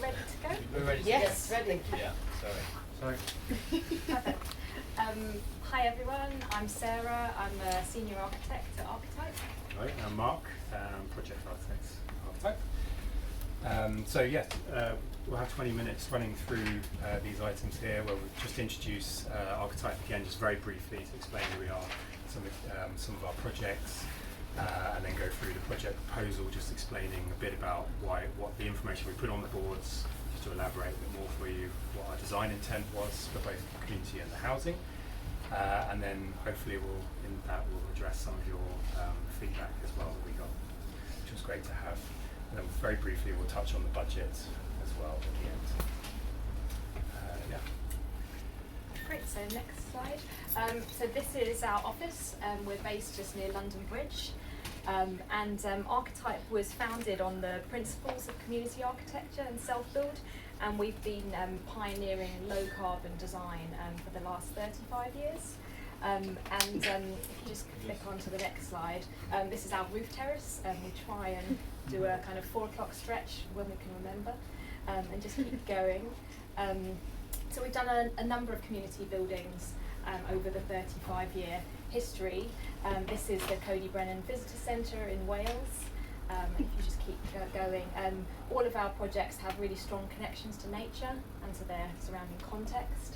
ready to go? We're ready. Yes, ready. Yeah, sorry. Perfect. Hi everyone, I'm Sarah. I'm a senior architect at Architype. Right, I'm Mark, project architect at Architype. We'll have 20 minutes running through these items here where we'll just introduce Architype again, just very briefly to explain who we are, some of our projects, and then go through the project proposal, just explaining a bit about what the information we put on the boards, just to elaborate a bit more for you what our design intent was for both the community and the housing. And then hopefully we'll address some of your feedback as well that we got, which was great to have. And then very briefly we'll touch on the budget as well at the end. Great, so next slide. So this is our office. We're based just near London Bridge. Archetype was founded on the principles of community architecture and self-build, and we've been pioneering low-carbon design for the last 35 years. If you just click on to the next slide, this is our roof terrace. We try and do a kind of 4 o'clock stretch when we can remember, and just keep going. So we've done a number of community buildings over the 35-year history. This is the Cody Brennan Visitor Centre in Wales. If you just keep going, all of our projects have really strong connections to nature and to their surrounding context.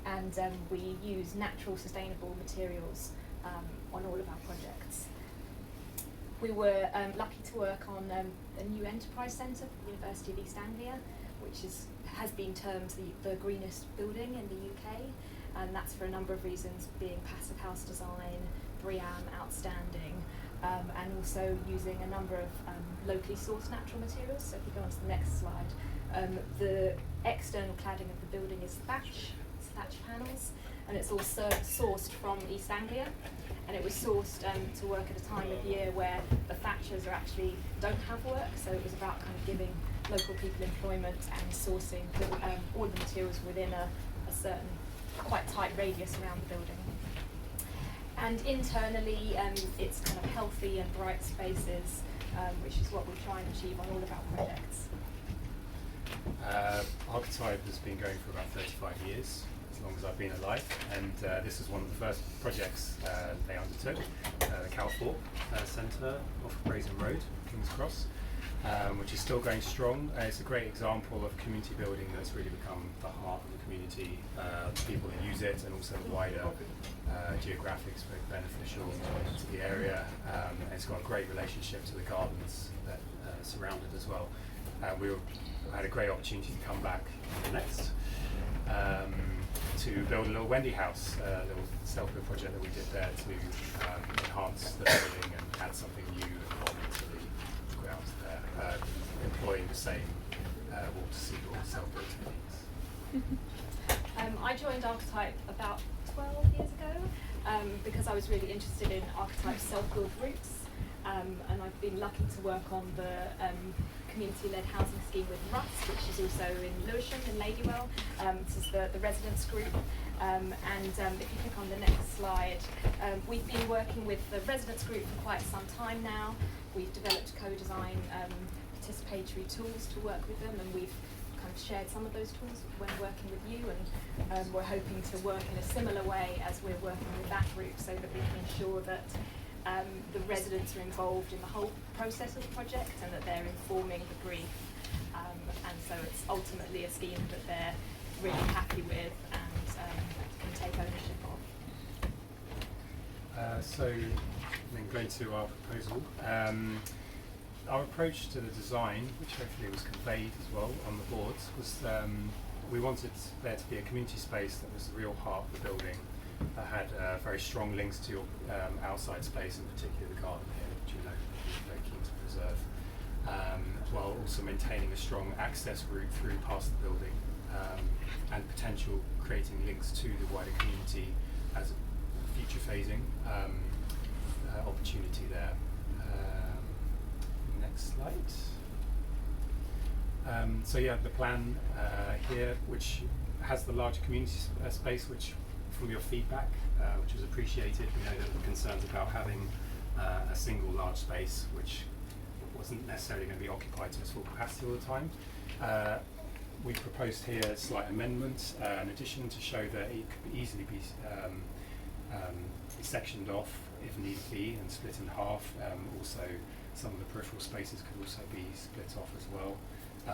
And we use natural, sustainable materials on all of our projects. We were lucky to work on a new enterprise centre for the University of East Anglia, which has been termed the greenest building in the UK, and that's for a number of reasons, being passive house design, BREEAM outstanding, and also using a number of locally sourced natural materials. So if you go on to the next slide, the external cladding of the building is thatch panels, and it's also sourced from East Anglia, and it was sourced to work at a time of year where the thatchers don't have work, so it was about kind of giving local people employment and sourcing all the materials within a certain quite tight radius around the building. And internally, it's kind of healthy and bright spaces, which is what we try and achieve on all of our projects. Archetype has been going for about 35 years, as long as I've been alive, and this is one of the first projects they undertook, the Calthorpe Centre off Brazen Road, King's Cross, which is still going strong. It's a great example of community building that's really become the heart of the community, the people that use it, and also the wider geographics very beneficial to the area. It's got a great relationship to the gardens that surround it as well. We had a great opportunity to come back next to build a little Wendy house, a little self-build project that we did there to enhance the building and add something new and modern to the grounds there, employing the same water-sealed self-build techniques. I joined Archetype about 12 years ago because I was really interested in Archetype's self-build roots, and I've been lucky to work on the community-led housing scheme with Rust, which is also in Lewisham in Ladywell. This is the residents group, if you click on the next slide, we've been working with the residents group for quite some time now. We've developed co-design participatory tools to work with them, and we've kind of shared some of those tools when working with you, and we're hoping to work in a similar way as we're working with that group, so that we can ensure that the residents are involved in the whole process of the project and that they're informing the brief, and so it's ultimately a scheme that they're really happy with and can take ownership of. Then going to our proposal. Our approach to the design, which hopefully was conveyed as well on the boards, was we wanted there to be a community space that was the real heart of the building, that had very strong links to your outside space, in particular the garden here, which you know we're very keen to preserve, while also maintaining a strong access route through past the building, and potential creating links to the wider community as a future phasing opportunity there. Next slide. The plan here, which has the larger community space, which from your feedback, which was appreciated. We know there were concerns about having a single large space, which wasn't necessarily going to be occupied to its full capacity all the time. We proposed here slight amendments, in addition to show that it could easily be sectioned off if need be and split in half. Also, some of the peripheral spaces could also be split off as well,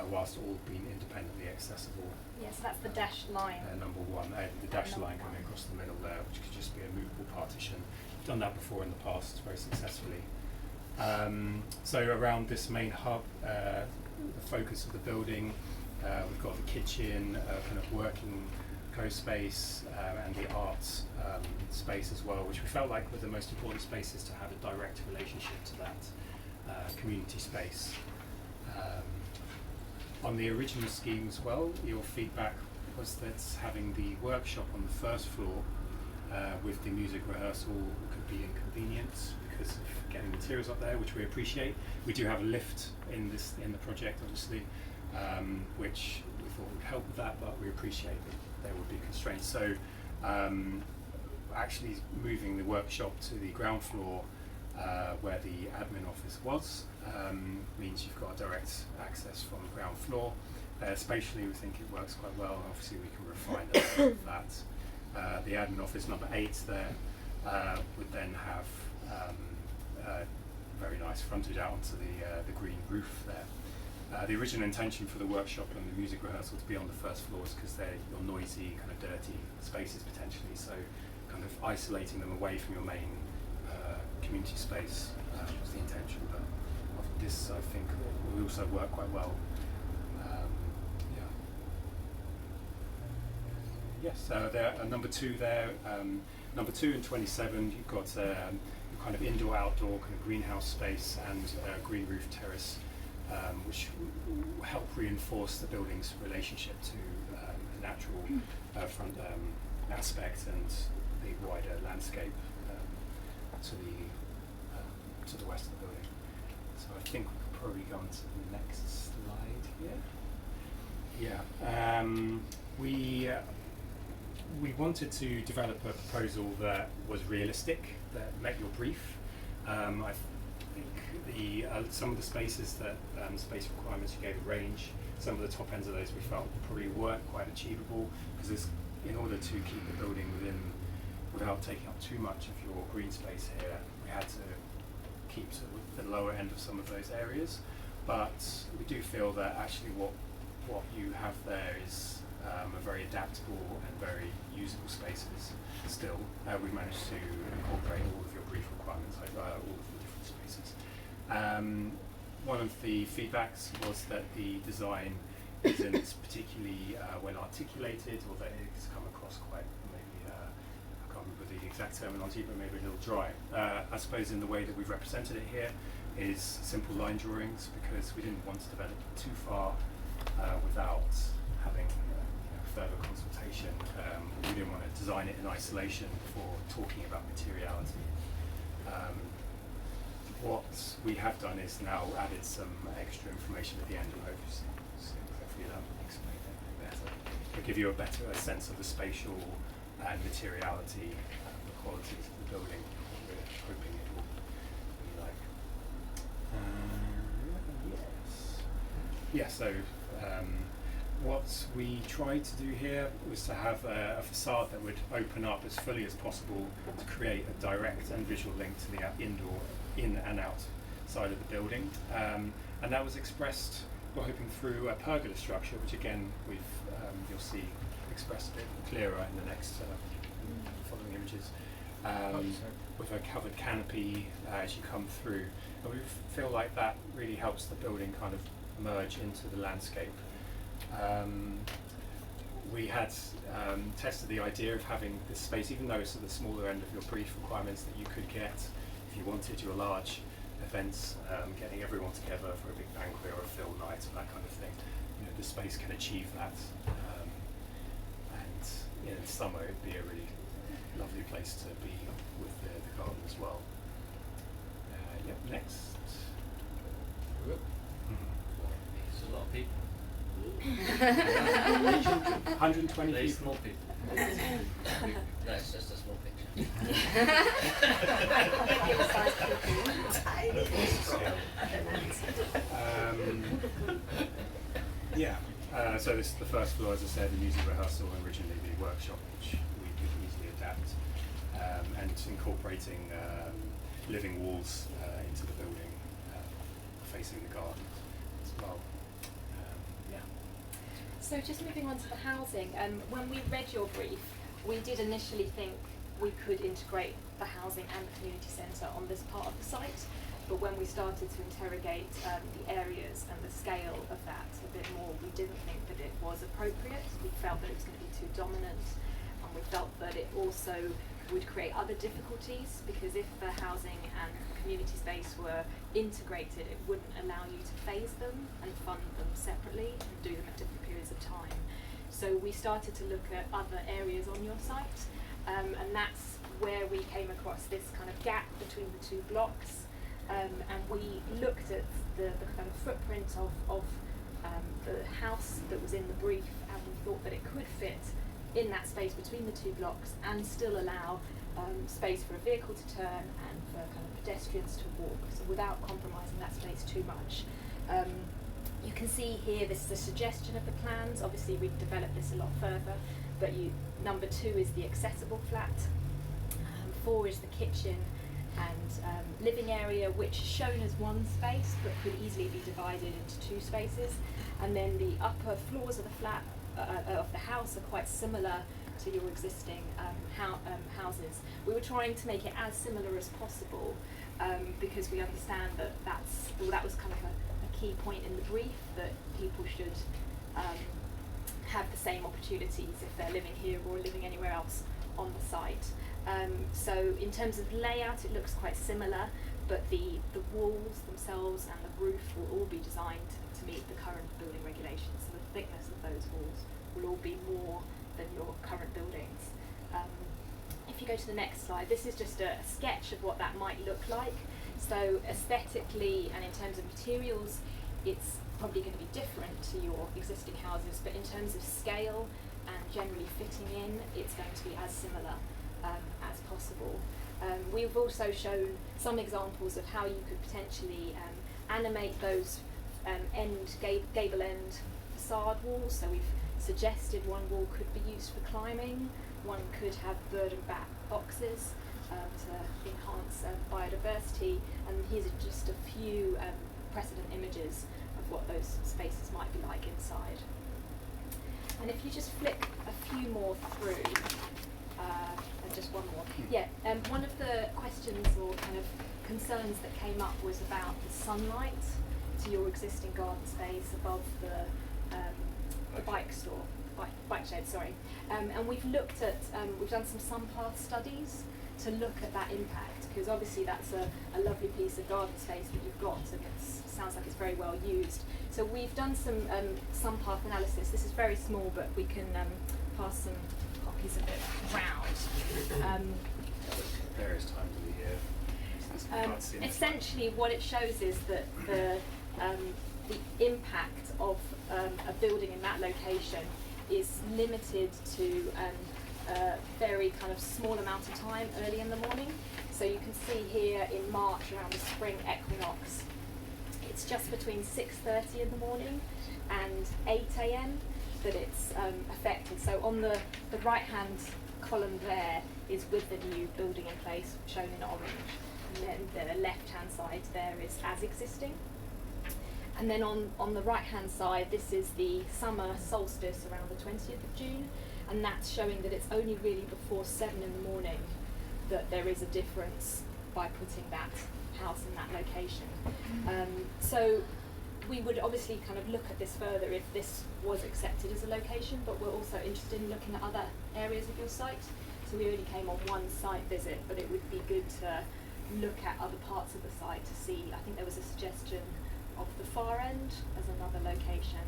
whilst all being independently accessible. Yes, that's the dashed line. Number one, the dashed line coming across the middle there, which could just be a movable partition. We've done that before in the past very successfully. So around this main hub, the focus of the building, we've got the kitchen, kind of working co-space, and the arts space as well, which we felt like were the most important spaces to have a direct relationship to that community space. On the original scheme as well, your feedback was that having the workshop on the first floor with the music rehearsal could be inconvenient because of getting materials up there, which we appreciate. We do have a lift in the project, obviously, which we thought would help with that, but we appreciate that there would be constraints. So actually moving the workshop to the ground floor where the admin office was means you've got direct access from the ground floor. Spatially, we think it works quite well. Obviously, we can refine that. The admin office number 8 there would then have very nice frontage out onto the green roof there. The original intention for the workshop and the music rehearsal to be on the first floors because they're your noisy, kind of dirty spaces potentially, so kind of isolating them away from your main community space was the intention, but this I think will also work quite well. Yes, there number 2 there, number 2 and 27, you've got kind of indoor-outdoor kind of greenhouse space and green roof terrace, which help reinforce the building's relationship to the natural front aspect and the wider landscape to the west of the building. So I think we could probably go on to the next slide here. Yeah, we wanted to develop a proposal that was realistic, that met your brief. I think some of the spaces that space requirements you gave a range. Some of the top ends of those we felt probably weren't quite achievable because in order to keep the building without taking up too much of your green space here, we had to keep sort of the lower end of some of those areas. But we do feel that actually what you have there is a very adaptable and very usable spaces still. We've managed to incorporate all of your brief requirements, all of the different spaces. One of the feedbacks was that the design isn't particularly well articulated, or that it's come across quite maybe, I can't remember the exact terminology, but maybe a little dry. I suppose in the way that we've represented it here is simple line drawings, because we didn't want to develop too far without having further consultation. We didn't want to design it in isolation before talking about materiality. What we have done is now added some extra information at the end, and hopefully that will explain it a bit better. It'll give you a better sense of the spatial and materiality, the qualities of the building, what we're hoping it will be like. Yes. Yeah, so what we tried to do here was to have a facade that would open up as fully as possible to create a direct and visual link to the in and out side of the building. And that was expressed, we're hoping, through a pergola structure, which again you'll see expressed a bit clearer in the next following images. With a covered canopy as you come through. And we feel like that really helps the building kind of merge into the landscape. We had tested the idea of having this space, even though it's at the smaller end of your brief requirements, that you could get, if you wanted your large events, getting everyone together for a big banquet or a film night or that kind of thing. You know, the space can achieve that. And in summer, it'd be a really lovely place to be with the garden as well. Yep, next. It's a lot of people. 120 Very people. small people. No, it's just a small picture. Yeah. So this is the first floor, as I said, the music rehearsal, and originally the workshop, which we could easily adapt, and incorporating living walls into the building, facing the garden as well. Yeah. So just moving on to the housing, when we read your brief, we did initially think we could integrate the housing and the community centre on this part of the site, but when we started to interrogate the areas and the scale of that a bit more, we didn't think that it was appropriate. We felt that it was going to be too dominant, and we felt that it also would create other difficulties, because if the housing and community space were integrated, it wouldn't allow you to phase them and fund them separately and do them at different periods of time. So we started to look at other areas on your site, and that's where we came across this kind of gap between the two blocks, and we looked at the kind of footprint of the house that was in the brief, and we thought that it could fit in that space between the two blocks and still allow space for a vehicle to turn and for kind of pedestrians to walk, so without compromising that space too much. You can see here, this is a suggestion of the plans. Obviously we've developed this a lot further, but number 2 is the accessible flat, 4 is the kitchen and living area, which is shown as one space but could easily be divided into 2 spaces, and then the upper floors of the flat of the house are quite similar to your existing houses. We were trying to make it as similar as possible, because we understand that that was kind of a key point in the brief, that people should have the same opportunities if they're living here or living anywhere else on the site. So in terms of layout, it looks quite similar, but the walls themselves and the roof will all be designed to meet the current building regulations. So the thickness of those walls will all be more than your current buildings. If you go to the next slide, this is just a sketch of what that might look like. So aesthetically and in terms of materials, it's probably going to be different to your existing houses, but in terms of scale and generally fitting in, it's going to be as similar as possible. We've also shown some examples of how you could potentially animate those gable end facade walls. So we've suggested one wall could be used for climbing, one could have bird and bat boxes to enhance biodiversity, and here's just a few precedent images of what those spaces might be like inside. And if you just flick a few more through, and just one more. Yeah, one of the questions or kind of concerns that came up was about the sunlight to your existing garden space above the bike store, bike shed, sorry. And we've looked at, we've done some sun path studies to look at that impact, because obviously that's a lovely piece of garden space that you've got, and it sounds like it's very well used. So we've done some sun path analysis. This is very small, but we can pass some copies of it around. Various times of the year. Essentially, what it shows is that the impact of a building in that location is limited to a very kind of small amount of time early in the morning. So you can see here in March, around the spring equinox, it's just between 6:30 in the morning and 8 a.m. that it's affected. So on the right-hand column there is with the new building in place, shown in orange, and then the left-hand side there is as existing. And then on the right-hand side, this is the summer solstice around the 20th of June, and that's showing that it's only really before 7 in the morning that there is a difference by putting that house in that location. So we would obviously kind of look at this further if this was accepted as a location, but we're also interested in looking at other areas of your site. So we only came on one site visit, but it would be good to look at other parts of the site to see. I think there was a suggestion of the far end as another location.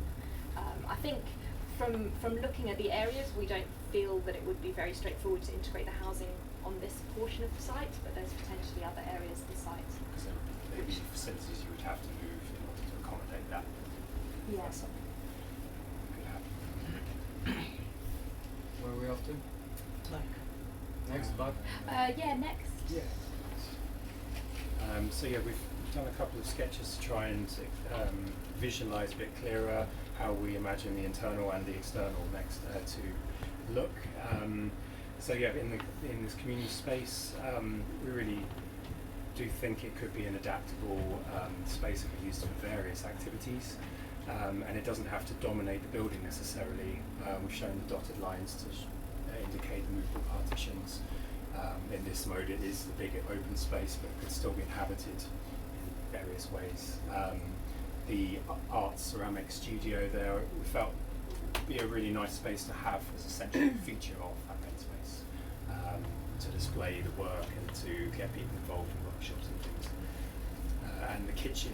I think from looking at the areas, we don't feel that it would be very straightforward to integrate the housing on this portion of the site, but there's potentially other areas of the site. So maybe facilities you would have to move in order to accommodate that. Yeah. That's something that could happen. Where are we off to? Next, Bob? Yeah, next. Yeah. So yeah, we've we've done a couple of sketches to try and visualise a bit clearer how we imagine the internal and the external next to look. So yeah, in this community space, we really do think it could be an adaptable space that could be used for various activities, and it doesn't have to dominate the building necessarily. We've shown the dotted lines to indicate the movable partitions. In this mode it is the big open space, but could still be inhabited in various ways. The art ceramic studio there, we felt would be a really nice space to have as a central feature of that main space, to display the work and to get people involved in workshops and things. And the kitchen,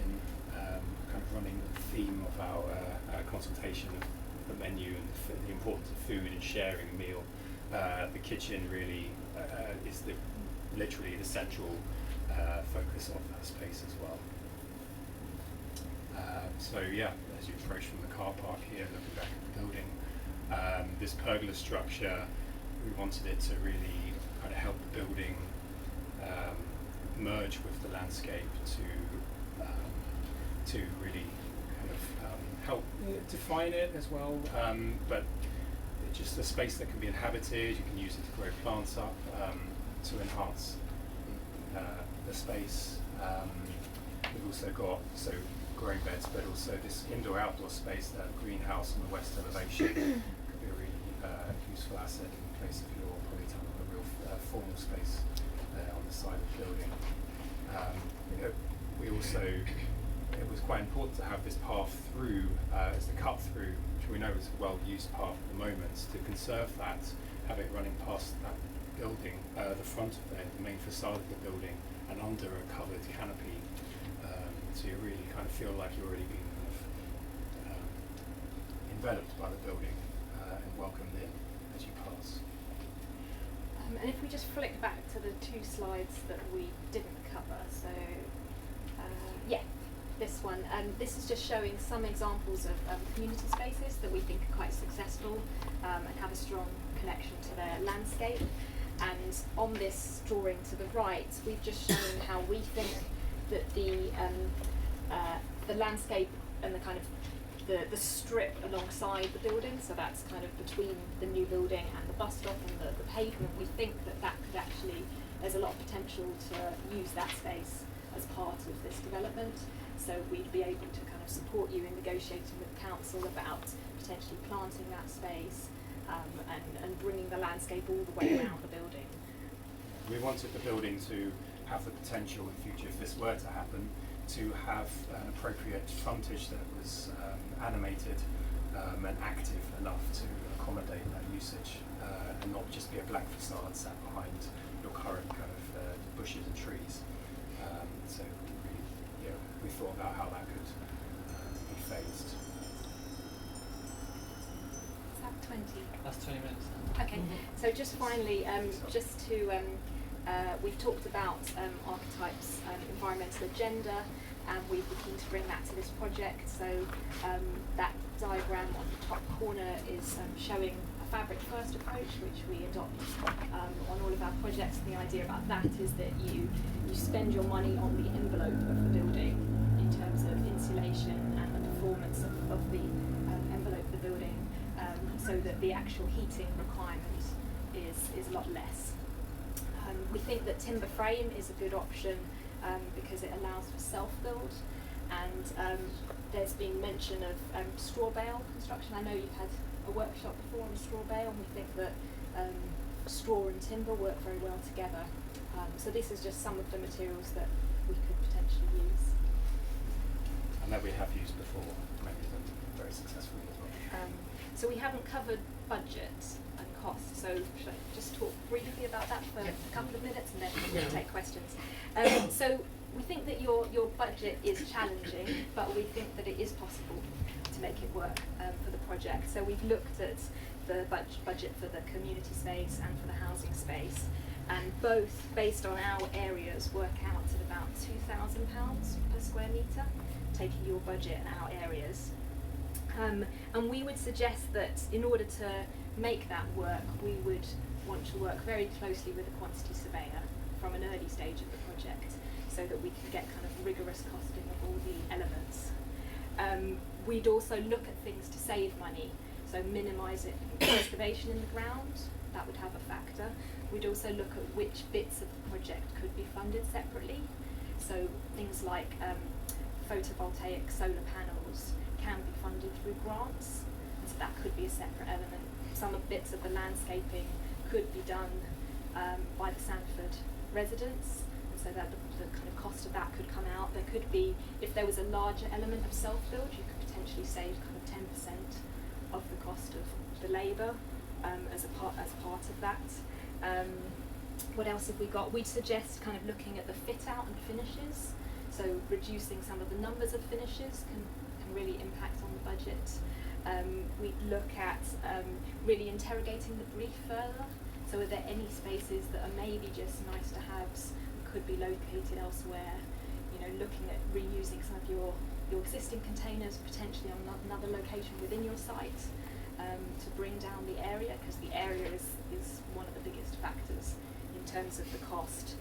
kind of running the theme of our consultation of the menu and the importance of food and sharing a meal. The kitchen really is literally the central focus of that space as well. So yeah, as you approach from the car park here, looking back at the building, this pergola structure, we wanted it to really kind of help the building merge with the landscape to really kind of help define it as well, but it's just a space that can be inhabited. You can use it to grow plants up, to enhance the space. We've also got growing beds, but also this indoor-outdoor space, that greenhouse on the west elevation could be a really useful asset in place of your polytunnel, a real formal space there on the side of the building. It was quite important to have this path through as the cut through, which we know is a well-used path at the moment, to conserve that, have it running past that building, the front of the main facade of the building, and under a covered canopy, so you really kind of feel like you're already being kind of enveloped by the building and welcomed in as you pass. And if we just flick back to the two slides that we didn't cover, so yeah, this one. This is just showing some examples of community spaces that we think are quite successful and have a strong connection to their landscape. And on this drawing to the right, we've just shown how we think that the landscape and the kind of the strip alongside the building, so that's kind of between the new building and the bus stop and the pavement, we think that could actually, there's a lot of potential to use that space as part of this development. So we'd be able to kind of support you in negotiating with the council about potentially planting that space and bringing the landscape all the way around the building. We wanted the building to have the potential in future, if this were to happen, to have an appropriate frontage that was animated and active enough to accommodate that usage, and not just be a black facade sat behind your current kind of bushes and trees. So we thought about how that could be phased. Is that 20? That's 20 minutes. Okay, so just finally, just to, we've talked about Architype's environmental agenda, and we've been keen to bring that to this project. So that diagram on the top corner is showing a fabric first approach, which we adopt on all of our projects. And the idea about that is that you spend your money on the envelope of the building in terms of insulation and the performance of the envelope of the building, so that the actual heating requirement is a lot less. We think that timber frame is a good option because it allows for self-build, and there's been mention of straw bale construction. I know you've had a workshop before on straw bale, and we think that straw and timber work very well together. So this is just some of the materials that we could potentially use. And that we have used before, many of them very successfully as well. So we haven't covered budget and cost, so should I just talk briefly about that for a couple of minutes and then we'll take questions. So we think that your budget is challenging, but we think that it is possible to make it work for the project. So we've looked at the budget for the community space and for the housing space, and both, based on our areas, work out at about £2,000 per square metre, taking your budget and our areas. And we would suggest that in order to make that work, we would want to work very closely with a quantity surveyor from an early stage of the project. so that we can get kind of rigorous costing of all the elements. We'd also look at things to save money, so minimise excavation in the ground, that would have a factor. We'd also look at which bits of the project could be funded separately, so things like photovoltaic solar panels can be funded through grants, and so that could be a separate element. Some of bits of the landscaping could be done by the Sandford residents, and so that the kind of cost of that could come out. There could be, if there was a larger element of self-build, you could potentially save kind of 10% of the cost of the labour as part of that. What else have we got? We'd suggest kind of looking at the fit out and finishes, so reducing some of the numbers of finishes can really impact on the budget. We'd look at really interrogating the brief further, so are there any spaces that are maybe just nice to haves, could be located elsewhere, you know, looking at reusing some of your existing containers potentially on another location within your site to bring down the area, because the area is one of the biggest factors in terms of the cost.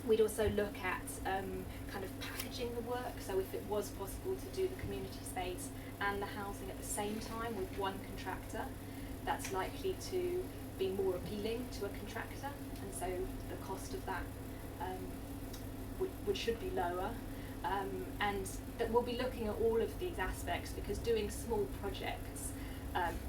We'd also look at kind of packaging the work, so if it was possible to do the community space and the housing at the same time with one contractor, that's likely to be more appealing to a contractor, and so the cost of that should be lower. And that we'll be looking at all of these aspects, because doing small projects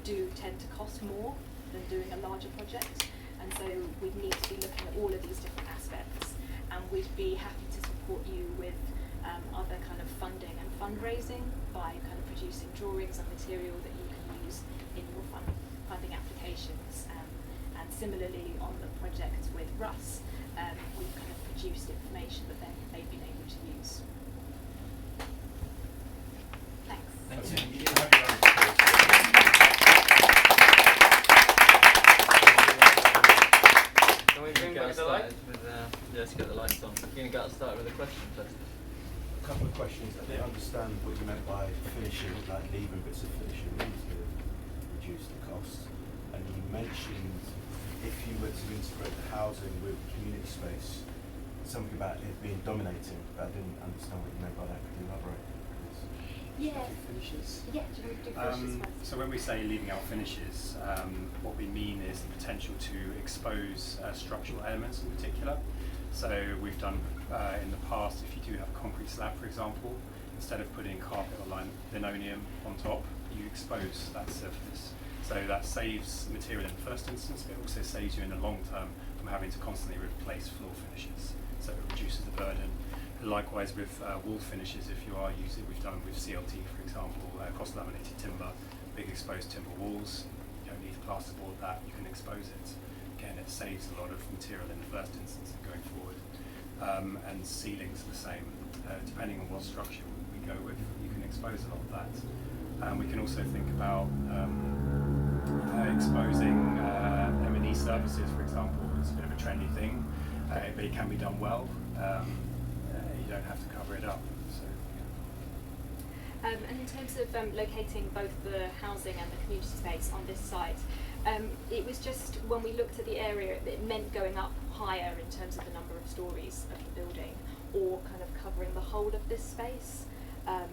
do tend to cost more than doing a larger project, and so we'd need to be looking at all of these different aspects, and we'd be happy to support you with other kind of funding and fundraising by kind of producing drawings and material that you can use in your funding applications. And similarly on the project with Russ, we've kind of produced information that they've been able to use. Thanks. Can we bring back the light? Let's get the lights on. We're going to start with a question first. A couple of questions. I didn't understand what you meant by finishing, like leaving bits of finishing in to reduce the cost. And you mentioned if you were to integrate the housing with community space, something about it being dominating, but I didn't understand what you meant by that. Could you elaborate? Yeah. Finishes? Yeah, do you want to do finishes first? So when we say leaving out finishes, what we mean is the potential to expose structural elements in particular. So we've done in the past, if you do have a concrete slab, for example, instead of putting carpet or linoleum on top, you expose that surface. So that saves material in the first instance, but it also saves you in the long term from having to constantly replace floor finishes. So it reduces the burden. Likewise with wall finishes, if you are using, we've done with CLT, for example, cross-laminated timber, big exposed timber walls. You don't need to plasterboard that, you can expose it. Again, it saves a lot of material in the first instance and going forward. And ceilings are the same. Depending on what structure we go with, you can expose a lot of that. We can also think about exposing M&E services, for example. It's a bit of a trendy thing, but it can be done well. You don't have to cover it up. So, yeah. And in terms of locating both the housing and the community space on this site, it was just when we looked at the area, it meant going up higher in terms of the number of stories of the building, or kind of covering the whole of this space.